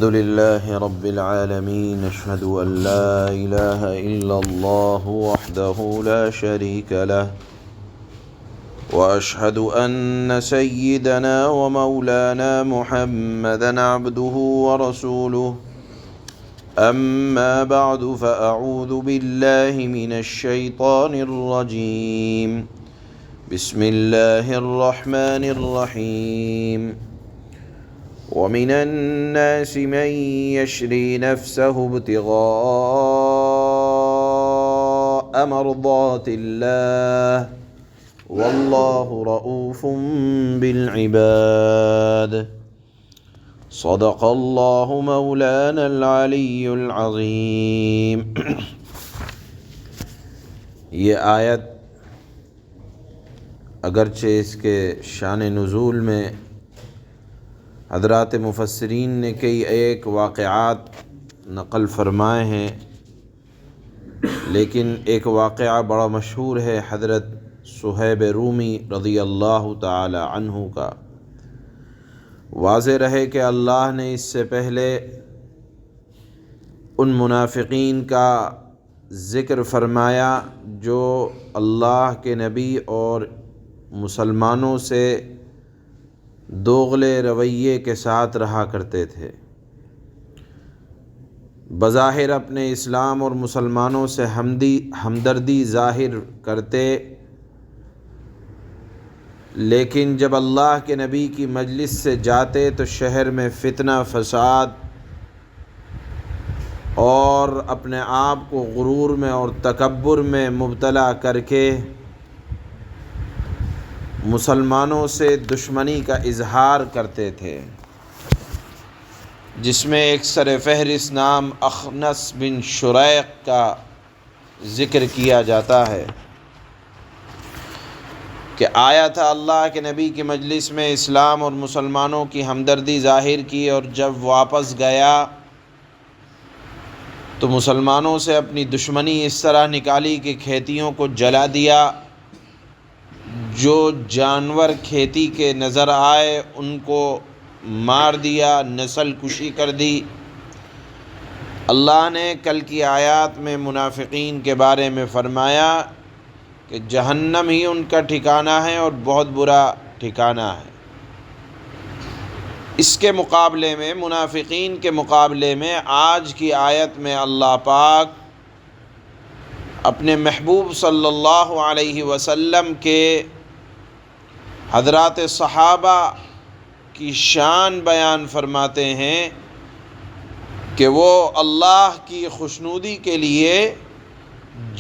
الحمد لله رب العالمين أشهد أن لا إله إلا الله وحده لا شريك له وأشهد أن سيدنا ومولانا محمدا عبده ورسوله أما بعد فأعوذ بالله من الشيطان الرجيم بسم الله الرحمن الرحيم ومن الناس من يشري نفسه ابتغاء مرضات الله والله رؤوف بالعباد صدق اللہ مولانا العلی العظیم۔ یہ آیت اگرچہ اس کے شان نزول میں حضرات مفسرین نے کئی ایک واقعات نقل فرمائے ہیں، لیکن ایک واقعہ بڑا مشہور ہے حضرت صہیب رومی رضی اللہ تعالی عنہ کا۔ واضح رہے کہ اللہ نے اس سے پہلے ان منافقین کا ذکر فرمایا جو اللہ کے نبی اور مسلمانوں سے دوغلے رویے کے ساتھ رہا کرتے تھے، بظاہر اپنے اسلام اور مسلمانوں سے ہمدردی ظاہر کرتے، لیکن جب اللہ کے نبی کی مجلس سے جاتے تو شہر میں فتنہ فساد اور اپنے آپ کو غرور میں اور تکبر میں مبتلا کر کے مسلمانوں سے دشمنی کا اظہار کرتے تھے، جس میں ایک سر فہرست نام اخنس بن شریق کا ذکر کیا جاتا ہے کہ آیا تھا اللہ کے نبی کی مجلس میں، اسلام اور مسلمانوں کی ہمدردی ظاہر کی، اور جب واپس گیا تو مسلمانوں سے اپنی دشمنی اس طرح نکالی کہ کھیتیوں کو جلا دیا، جو جانور کھیتی کے نظر آئے ان کو مار دیا، نسل کشی کر دی۔ اللہ نے کل کی آیات میں منافقین کے بارے میں فرمایا کہ جہنم ہی ان کا ٹھکانہ ہے اور بہت برا ٹھکانہ ہے۔ اس کے مقابلے میں، منافقین کے مقابلے میں، آج کی آیت میں اللہ پاک اپنے محبوب صلی اللہ علیہ وسلم کے حضرات صحابہ کی شان بیان فرماتے ہیں کہ وہ اللہ کی خوشنودی کے لیے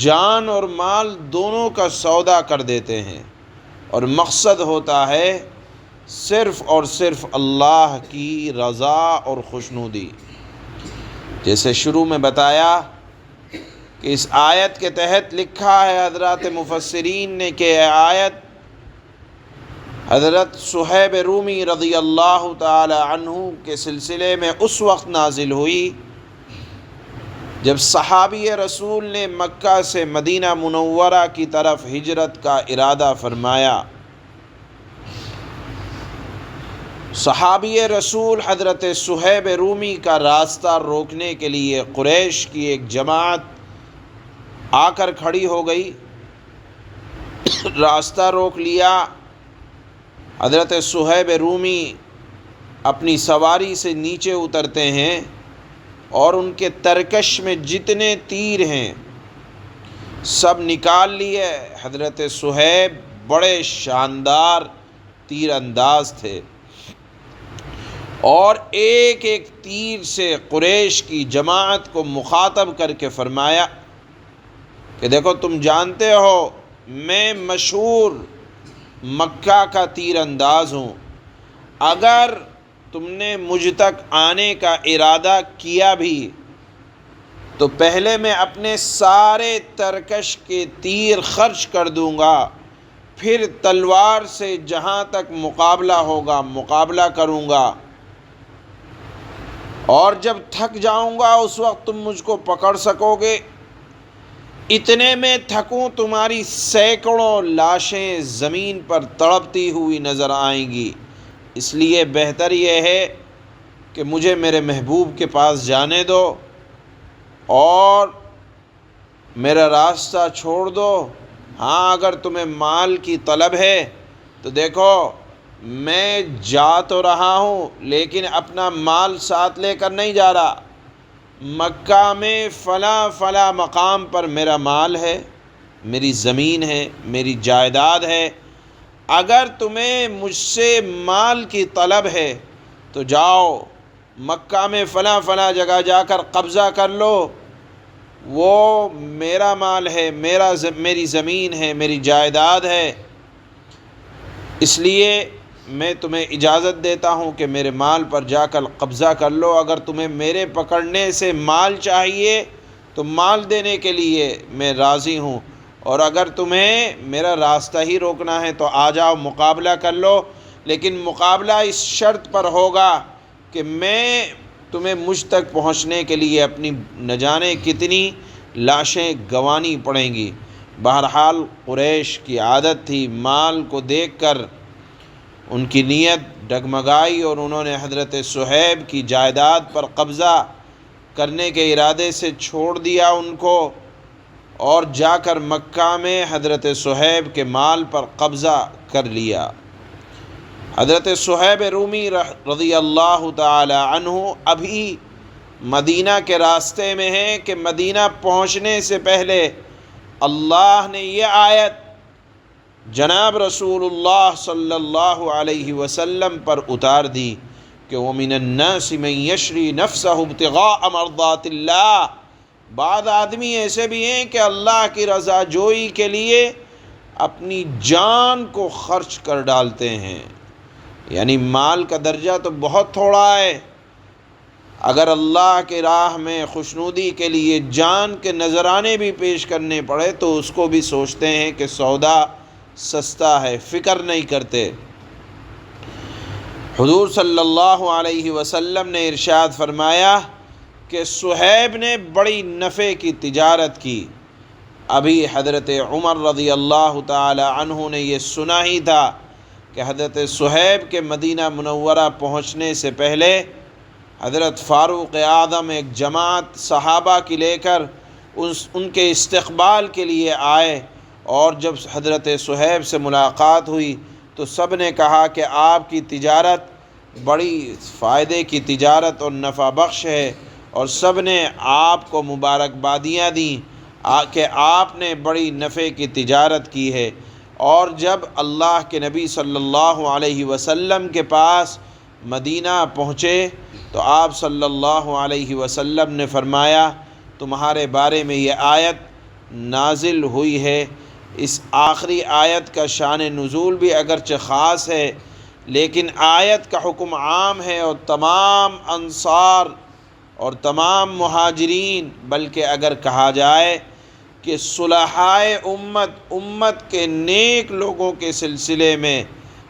جان اور مال دونوں کا سودا کر دیتے ہیں، اور مقصد ہوتا ہے صرف اور صرف اللہ کی رضا اور خوشنودی۔ جیسے شروع میں بتایا کہ اس آیت کے تحت لکھا ہے حضرات مفسرین نے کہ یہ آیت حضرت صہیب رومی رضی اللہ تعالی عنہ کے سلسلے میں اس وقت نازل ہوئی جب صحابی رسول نے مکہ سے مدینہ منورہ کی طرف ہجرت کا ارادہ فرمایا۔ صحابی رسول حضرت صہیب رومی کا راستہ روکنے کے لیے قریش کی ایک جماعت آ کر کھڑی ہو گئی، راستہ روک لیا۔ حضرت صہیب رومی اپنی سواری سے نیچے اترتے ہیں اور ان کے ترکش میں جتنے تیر ہیں سب نکال لیے۔ حضرت صہیب بڑے شاندار تیر انداز تھے، اور ایک ایک تیر سے قریش کی جماعت کو مخاطب کر کے فرمایا کہ دیکھو، تم جانتے ہو میں مشہور مکہ کا تیر انداز ہوں، اگر تم نے مجھ تک آنے کا ارادہ کیا بھی تو پہلے میں اپنے سارے ترکش کے تیر خرچ کر دوں گا، پھر تلوار سے جہاں تک مقابلہ ہوگا مقابلہ کروں گا، اور جب تھک جاؤں گا اس وقت تم مجھ کو پکڑ سکو گے۔ اتنے میں تھکوں تمہاری سینکڑوں لاشیں زمین پر تڑپتی ہوئی نظر آئیں گی، اس لیے بہتر یہ ہے کہ مجھے میرے محبوب کے پاس جانے دو اور میرا راستہ چھوڑ دو۔ ہاں اگر تمہیں مال کی طلب ہے تو دیکھو میں جا تو رہا ہوں لیکن اپنا مال ساتھ لے کر نہیں جا رہا، مکہ میں فلاں فلاں مقام پر میرا مال ہے، میری زمین ہے، میری جائیداد ہے، اگر تمہیں مجھ سے مال کی طلب ہے تو جاؤ مکہ میں فلاں فلاں جگہ جا کر قبضہ کر لو، وہ میرا مال ہے، میری زمین ہے، میری جائیداد ہے، اس لیے میں تمہیں اجازت دیتا ہوں کہ میرے مال پر جا کر قبضہ کر لو۔ اگر تمہیں میرے پکڑنے سے مال چاہیے تو مال دینے کے لیے میں راضی ہوں، اور اگر تمہیں میرا راستہ ہی روکنا ہے تو آ جاؤ مقابلہ کر لو، لیکن مقابلہ اس شرط پر ہوگا کہ میں تمہیں مجھ تک پہنچنے کے لیے اپنی نہ جانے کتنی لاشیں گنوانی پڑیں گی۔ بہرحال قریش کی عادت تھی، مال کو دیکھ کر ان کی نیت ڈگمگائی اور انہوں نے حضرت صہیب کی جائیداد پر قبضہ کرنے کے ارادے سے چھوڑ دیا ان کو، اور جا کر مکہ میں حضرت صہیب کے مال پر قبضہ کر لیا۔ حضرت صہیب رومی رضی اللہ تعالی عنہ ابھی مدینہ کے راستے میں ہیں کہ مدینہ پہنچنے سے پہلے اللہ نے یہ آیت جناب رسول اللہ صلی اللہ علیہ وسلم پر اتار دی کہ وَمِنَ النَّاسِ مَن يَشْرِي نَفْسَهُ ابْتِغَاءَ مَرْضَاتِ اللَّهِ، بعض آدمی ایسے بھی ہیں کہ اللہ کی رضا جوئی کے لیے اپنی جان کو خرچ کر ڈالتے ہیں، یعنی مال کا درجہ تو بہت تھوڑا ہے، اگر اللہ کے راہ میں خوشنودی کے لیے جان کے نذرانے بھی پیش کرنے پڑے تو اس کو بھی سوچتے ہیں کہ سودا سستا ہے، فکر نہیں کرتے۔ حضور صلی اللہ علیہ وسلم نے ارشاد فرمایا کہ صہیب نے بڑی نفع کی تجارت کی۔ ابھی حضرت عمر رضی اللہ تعالی عنہ نے یہ سنا ہی تھا کہ حضرت صہیب کے مدینہ منورہ پہنچنے سے پہلے حضرت فاروق اعظم ایک جماعت صحابہ کی لے کر ان کے استقبال کے لیے آئے، اور جب حضرت صہیب سے ملاقات ہوئی تو سب نے کہا کہ آپ کی تجارت بڑی فائدے کی تجارت اور نفع بخش ہے، اور سب نے آپ کو مبارکبادیاں دیں کہ آپ نے بڑی نفع کی تجارت کی ہے۔ اور جب اللہ کے نبی صلی اللہ علیہ وسلم کے پاس مدینہ پہنچے تو آپ صلی اللہ علیہ وسلم نے فرمایا تمہارے بارے میں یہ آیت نازل ہوئی ہے۔ اس آخری آیت کا شان نزول بھی اگرچہ خاص ہے لیکن آیت کا حکم عام ہے، اور تمام انصار اور تمام مہاجرین، بلکہ اگر کہا جائے کہ صلحائے امت کے نیک لوگوں کے سلسلے میں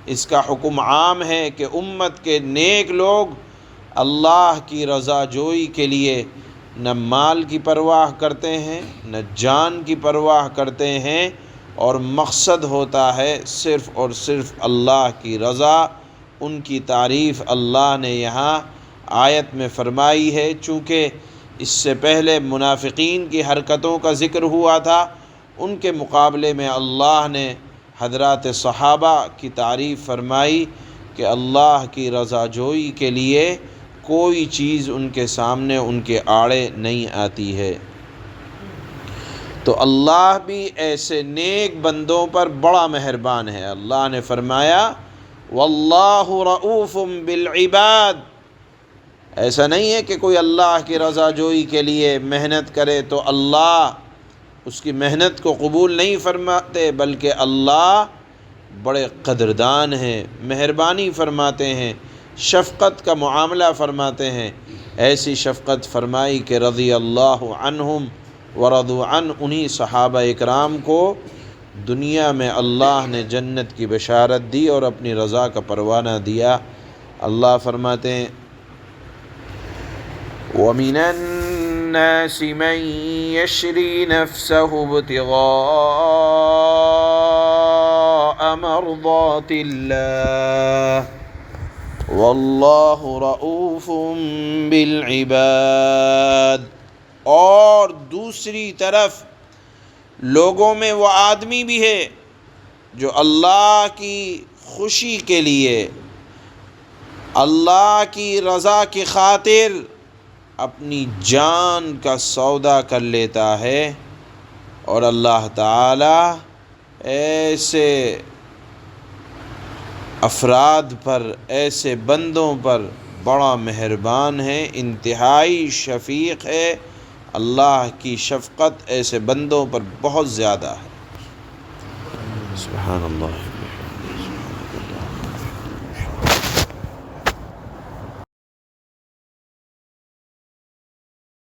اس کا حکم عام ہے کہ امت کے نیک لوگ اللہ کی رضا جوئی کے لیے نہ مال کی پرواہ کرتے ہیں نہ جان کی پرواہ کرتے ہیں، اور مقصد ہوتا ہے صرف اور صرف اللہ کی رضا۔ ان کی تعریف اللہ نے یہاں آیت میں فرمائی ہے، چونکہ اس سے پہلے منافقین کی حرکتوں کا ذکر ہوا تھا، ان کے مقابلے میں اللہ نے حضرات صحابہ کی تعریف فرمائی کہ اللہ کی رضا جوئی کے لیے کوئی چیز ان کے سامنے ان کے آڑے نہیں آتی ہے۔ تو اللہ بھی ایسے نیک بندوں پر بڑا مہربان ہے۔ اللہ نے فرمایا واللہ رؤوف بالعباد، ایسا نہیں ہے کہ کوئی اللہ کی رضا جوئی کے لیے محنت کرے تو اللہ اس کی محنت کو قبول نہیں فرماتے، بلکہ اللہ بڑے قدردان ہیں، مہربانی فرماتے ہیں، شفقت کا معاملہ فرماتے ہیں۔ ایسی شفقت فرمائی کہ رضی اللہ عنہم ورضوا عنہ، انہی صحابہ اکرام کو دنیا میں اللہ نے جنت کی بشارت دی اور اپنی رضا کا پروانہ دیا۔ اللہ فرماتے ہیں وَمِنَ النَّاسِ مَن يَشْرِي نَفْسَهُ ابْتِغَاءَ مَرْضَاتِ اللَّهِ واللہ رؤوف بالعباد۔ اور دوسری طرف لوگوں میں وہ آدمی بھی ہے جو اللہ کی خوشی کے لیے، اللہ کی رضا کی خاطر اپنی جان کا سودا کر لیتا ہے، اور اللہ تعالی ایسے افراد پر، ایسے بندوں پر بڑا مہربان ہے، انتہائی شفیق ہے۔ اللہ کی شفقت ایسے بندوں پر بہت زیادہ ہے۔ سبحان اللہ۔